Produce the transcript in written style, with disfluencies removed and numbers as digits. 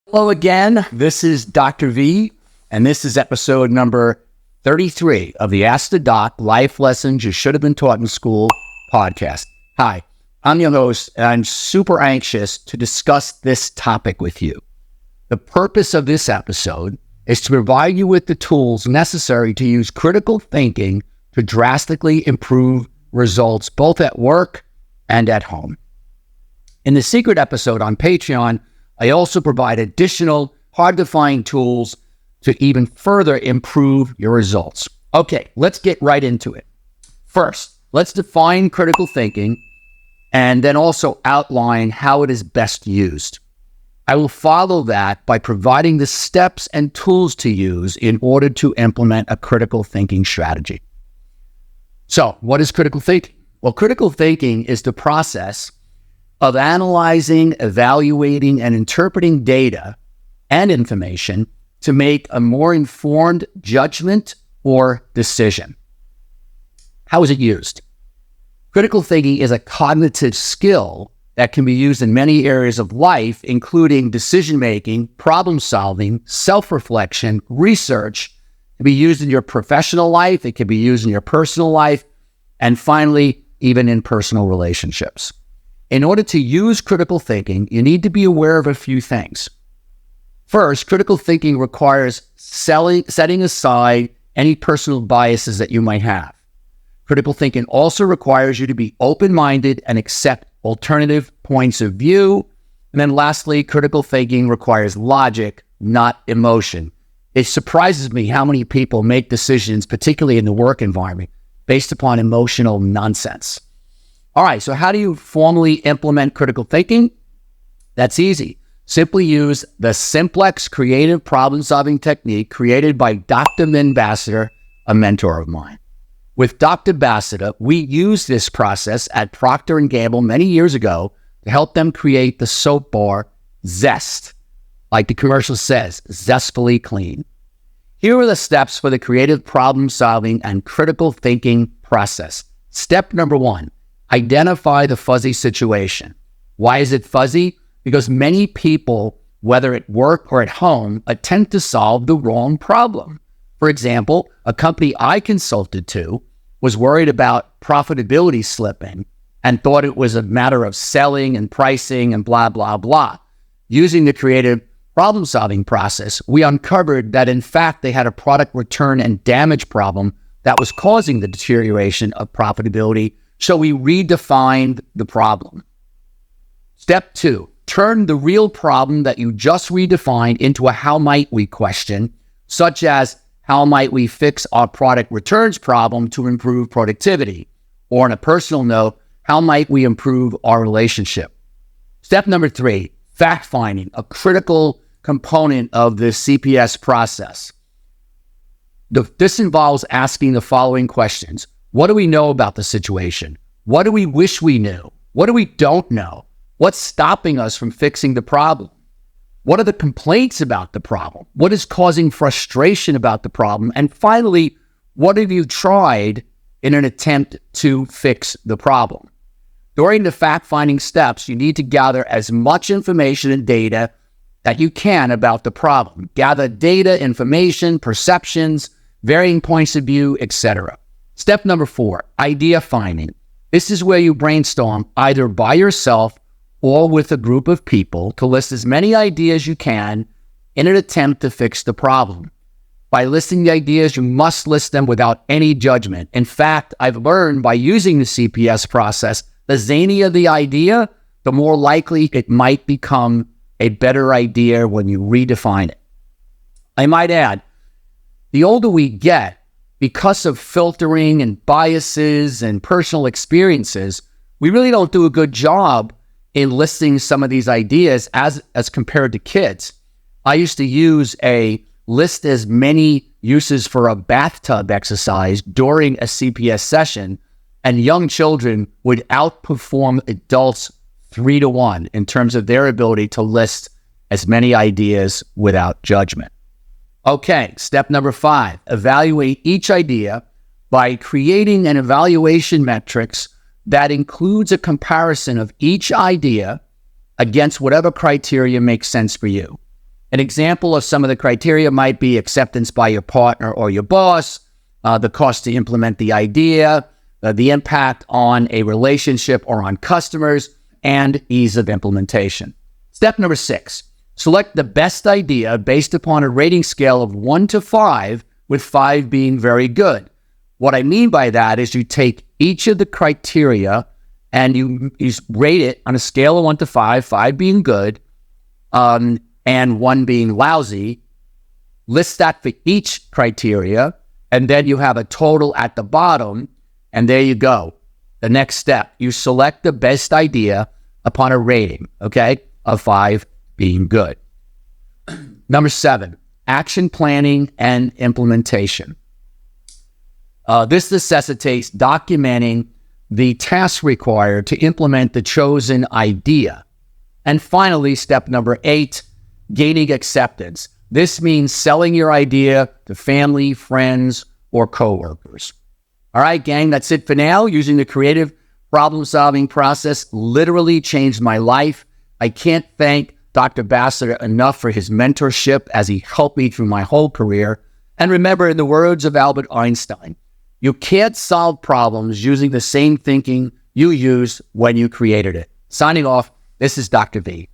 Hello again, this is Dr. V, and this is episode number 33 of the Ask the Doc Life Lessons You Should Have Been Taught in School podcast. Hi, I'm your host, and I'm super anxious to discuss this topic with you. The purpose of this episode is to provide you with the tools necessary to use critical thinking to drastically improve results both at work and at home. In the secret episode on Patreon, I also provide additional hard-to-find tools to even further improve your results. Okay, let's get right into it. First, let's define critical thinking and then also outline how it is best used. I will follow that by providing the steps and tools to use in order to implement a critical thinking strategy. So, what is critical thinking? Well, critical thinking is the process of analyzing, evaluating, and interpreting data and information to make a more informed judgment or decision. How is it used? Critical thinking is a cognitive skill that can be used in many areas of life, including decision-making, problem-solving, self-reflection, research. It can be used in your professional life, it can be used in your personal life, and finally, even in personal relationships. In order to use critical thinking, you need to be aware of a few things. First, critical thinking requires setting aside any personal biases that you might have. Critical thinking also requires you to be open-minded and accept alternative points of view. And then lastly, critical thinking requires logic, not emotion. It surprises me how many people make decisions, particularly in the work environment, based upon emotional nonsense. All right, so how do you formally implement critical thinking? That's easy. Simply use the simplex creative problem-solving technique created by Dr. Bassiter, a mentor of mine. With Dr. Bassiter, we used this process at Procter & Gamble many years ago to help them create the soap bar Zest. Like the commercial says, zestfully clean. Here are the steps for the creative problem-solving and critical thinking process. Step number 1. Identify the fuzzy situation. Why is it fuzzy? Because many people, whether at work or at home, attempt to solve the wrong problem. For example, a company I consulted to was worried about profitability slipping and thought it was a matter of selling and pricing and blah, blah, blah. Using the creative problem-solving process, we uncovered that in fact they had a product return and damage problem that was causing the deterioration of profitability. So we redefined the problem. Step 2, turn the real problem that you just redefined into a how might we question, such as how might we fix our product returns problem to improve productivity? Or on a personal note, how might we improve our relationship? Step number 3, fact-finding, a critical component of the CPS process. This involves asking the following questions. What do we know about the situation? What do we wish we knew? What do we don't know? What's stopping us from fixing the problem? What are the complaints about the problem? What is causing frustration about the problem? And finally, what have you tried in an attempt to fix the problem? During the fact-finding steps, you need to gather as much information and data that you can about the problem. Gather data, information, perceptions, varying points of view, etc. Step number 4, idea finding. This is where you brainstorm either by yourself or with a group of people to list as many ideas as you can in an attempt to fix the problem. By listing the ideas, you must list them without any judgment. In fact, I've learned by using the CPS process, the zanier the idea, the more likely it might become a better idea when you redefine it. I might add, the older we get, because of filtering and biases and personal experiences, we really don't do a good job in listing some of these ideas as compared to kids. I used to use a list as many uses for a bathtub exercise during a CPS session, and young children would outperform adults 3-to-1 in terms of their ability to list as many ideas without judgment. Okay, step number 5, evaluate each idea by creating an evaluation matrix that includes a comparison of each idea against whatever criteria makes sense for you. An example of some of the criteria might be acceptance by your partner or your boss, the cost to implement the idea, the impact on a relationship or on customers, and ease of implementation. Step number 6, select the best idea based upon a rating scale of 1 to 5, with 5 being very good. What I mean by that is you take each of the criteria and you rate it on a scale of 1 to 5, 5 being good, and 1 being lousy. List that for each criteria, and then you have a total at the bottom, and there you go. The next step, you select the best idea upon a rating, okay, of 5 being good. Number 7, action planning and implementation. This necessitates documenting the tasks required to implement the chosen idea. And finally, step number 8, gaining acceptance. This means selling your idea to family, friends, or coworkers. All right, gang, that's it for now. Using the creative problem-solving process literally changed my life. I can't thank Dr. Vercillo enough for his mentorship as he helped me through my whole career. And remember, in the words of Albert Einstein, you can't solve problems using the same thinking you used when you created it. Signing off, this is Dr. V.